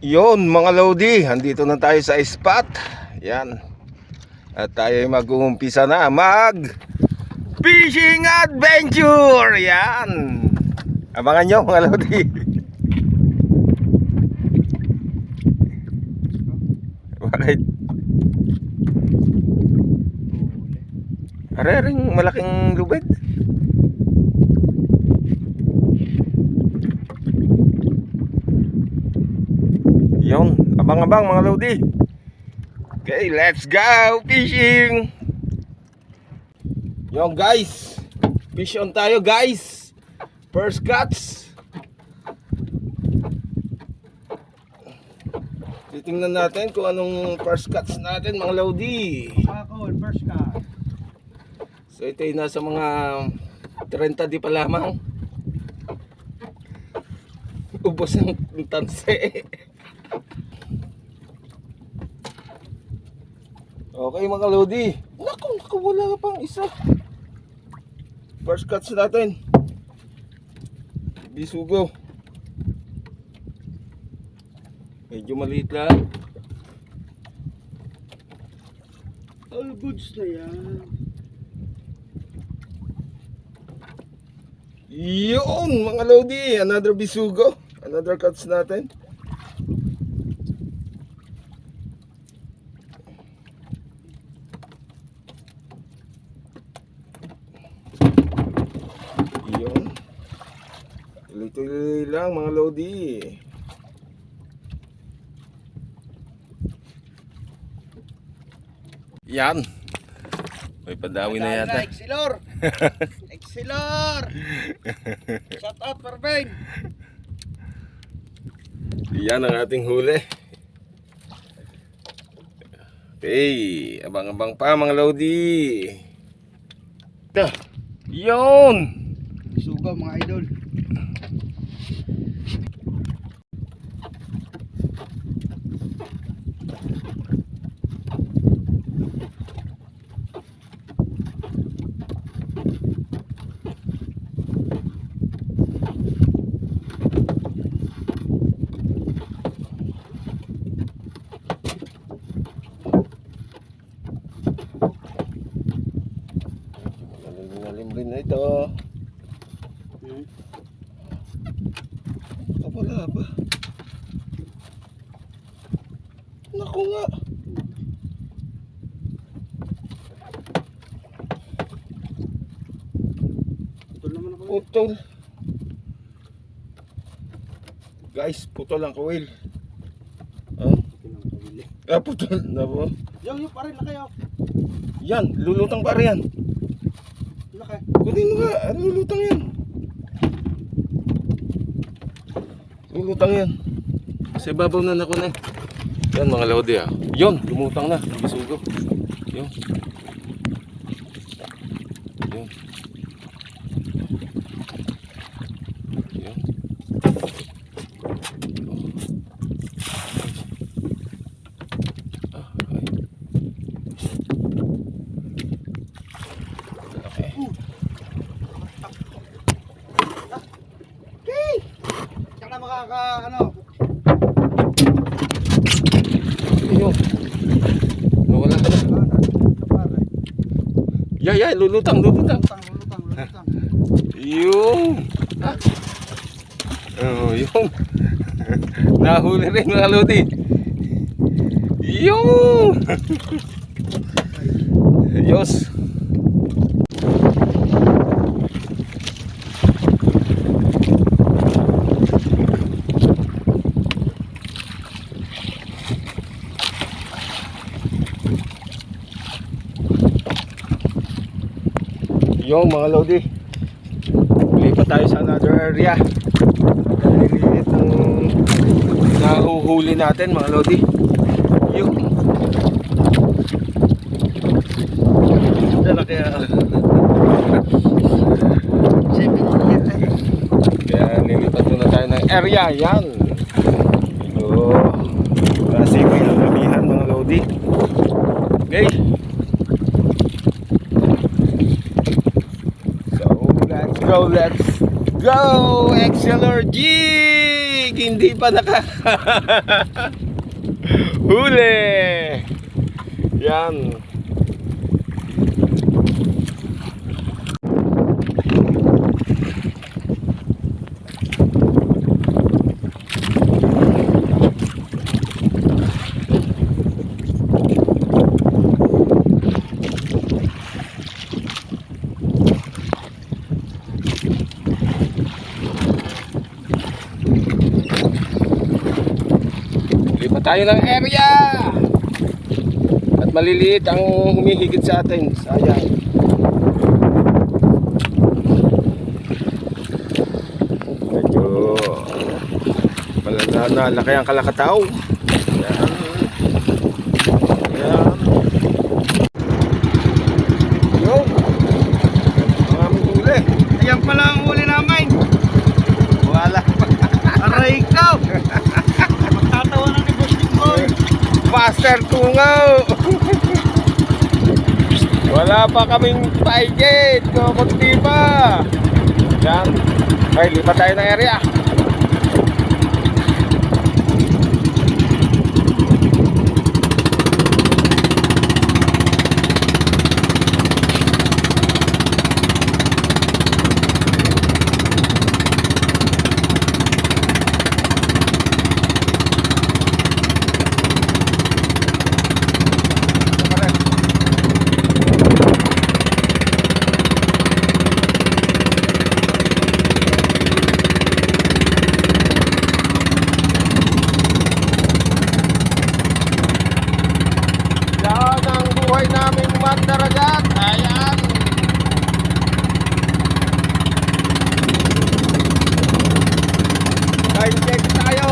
Yon mga Lodi, andito na tayo sa spot. Yan. At tayo ay mag-uumpisa na fishing adventure. Yan. Abangan nyo mga Lodi. Bakit? Ring malaking lubid. Yon, abang-abang mga Lodi. Okay, let's go fishing. Yon guys, fish on tayo guys. First catch. Titingnan natin kung anong first catch natin mga Lodi. Ako, first catch. So ito ay nasa mga 30 di pa lamang. Ubos ang tanse. Okay mga Lodi. Naku, wala pang isa. First catch natin. Bisugo. Medyo maliit lang. All goods na yan. Yun mga Lodi. Another bisugo. Another catch natin. Yun. Tuloy-tuloy lang mga Lodi. Yan. May padawi na yata. Excelor! Excelor! Shout out Parvin! Yan ang ating huli. Okay, abang-abang pa mga Lodi. Ito. Yun. Suga mga idol. Lalim rin na ito. Wala ba? Naku nga. Putol naman ako. Putol. Guys, putol ang kawil. Putol na po. Yung pa rin na kayo. Yan, lulutang pa rin yan. Laki. Kunin mo nga, lulutang yan. Lulutang yan. Kasi babaw na nakunin. Yan mga Lodi ah. Yun, lumutang na. Bisugo. Yun. Yun. Yun. Okay. Okay! Tsaka makaka ano. Yun. Nawala ka na. Yeah, lulutang. Lutang. Yung. Oh, yung. Nahuli rin mga Lodi. Yung. Yos. Yung mga Lodi. Lipat tayo sa another area. Nalilit ng nahuhuli natin mga Lodi. Yung dala kaya nilipat muna tayo ng area. Yan. So kasi may alamihan mga Lodi. Okay. Let's go, let's go, Excelor Jig! Mike hindi pa huli. Yan. Lipat tayo ng area. At maliliit ang humihigit sa atin. Sayang. Medyo malala na laki ang kalakataw. Yan. Yan. Yun. Ang aming huli. Ayan pala ang huli namin. Wala. Aray ikaw. Magtatawa na ni Boss Boy. Master Tungaw. Wala pa kaming paigit. Kukunti pa. Yan. Ay, lipat tayo ng area. Yan ang buhay naming mandaragat. Ayan. Time check tayo.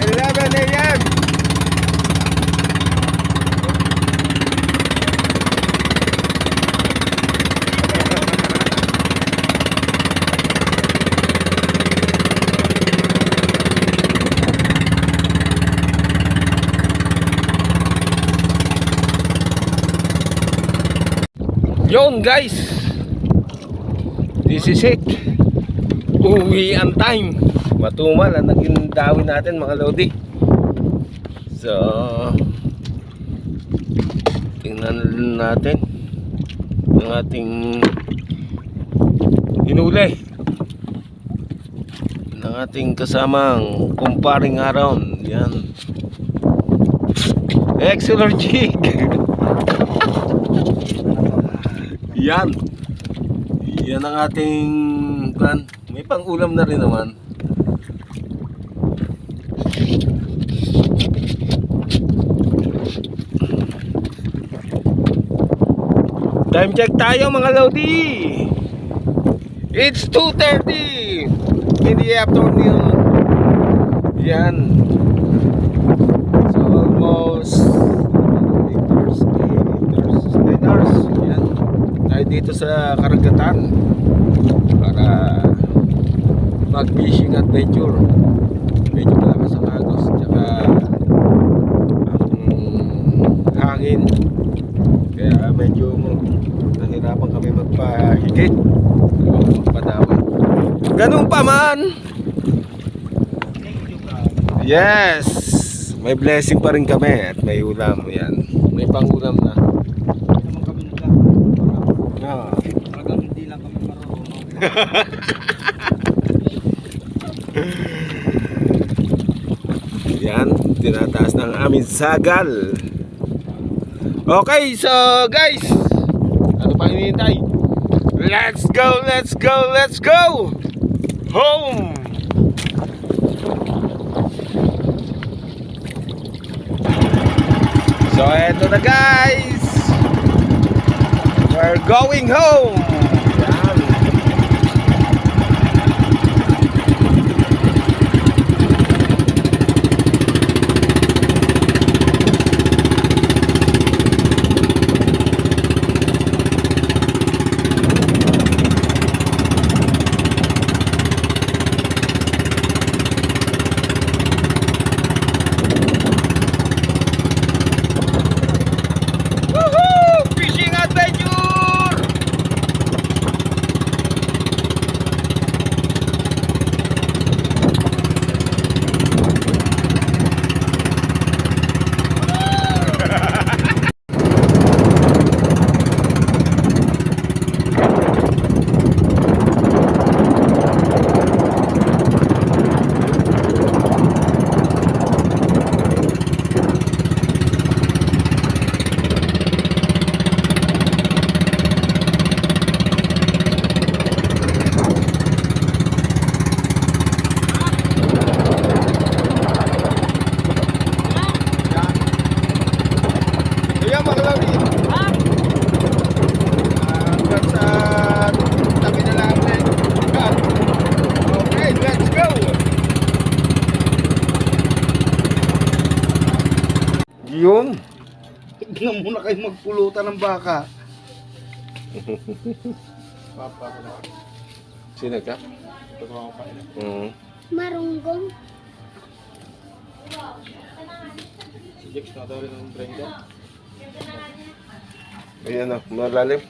11 a.m. Yon guys, this is it. Uwi ang time. Matumal ang naging dawin natin mga lodi. So tingnan natin ang ating hinuli ng ating kasamang kumparing around. Yan, excellent jig. Yan. Yan ang ating plan. May pang-ulam na rin naman. Time check tayo mga lodi. It's 2:30 in the afternoon. Yan. So almost 8 hours. Yan. Tayo dito sa karagatan para mag-fishing adventure. Medyo malakas ang agos tsaka ang hangin, kaya medyo nahirapan kami magpahigit, magpadawan. Ganun pa man, yes, may blessing pa rin kami at may ulam. Yan, may pang-ulam na. Naman kami nila. Ah. Talagang hindi lang kami marunong. Yan, tinataas ng aming sagal. Okay, so guys, ano pa hinihintay? Let's go, let's go, let's go home. So eto na guys, we're going home. Yan. Yun. Tignan muna kayo magpulutan ng baka. Sino ka? Marunggong. Ayan o, malalim.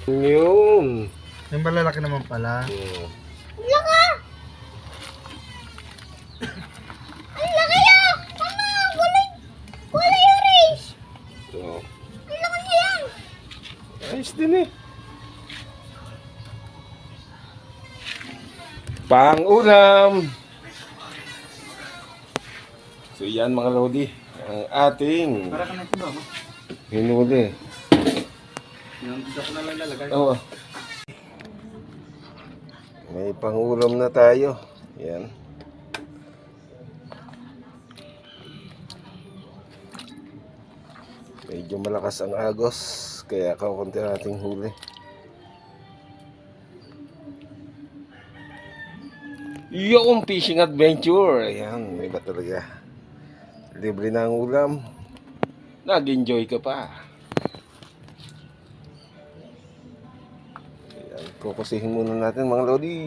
Yun. Yung malalaki naman pala. Laka! Ang laki ah! Mama, kulay orange! So, Ang laki niya yan! ayos din eh. Pang-ulam. So yan mga lodi, ang ating Para ka na ito ba? hinuli. Yung dito ko na lang lalagay. Oo. May pang-ulam na tayo. Yan. Medyo malakas ang agos, kaya kakunti nating huli. Yung fishing adventure. Ayan, may ba talaga? Libre na ang ulam. Nag-enjoy ka pa. Ayan, kukusihin muna natin mga lodi.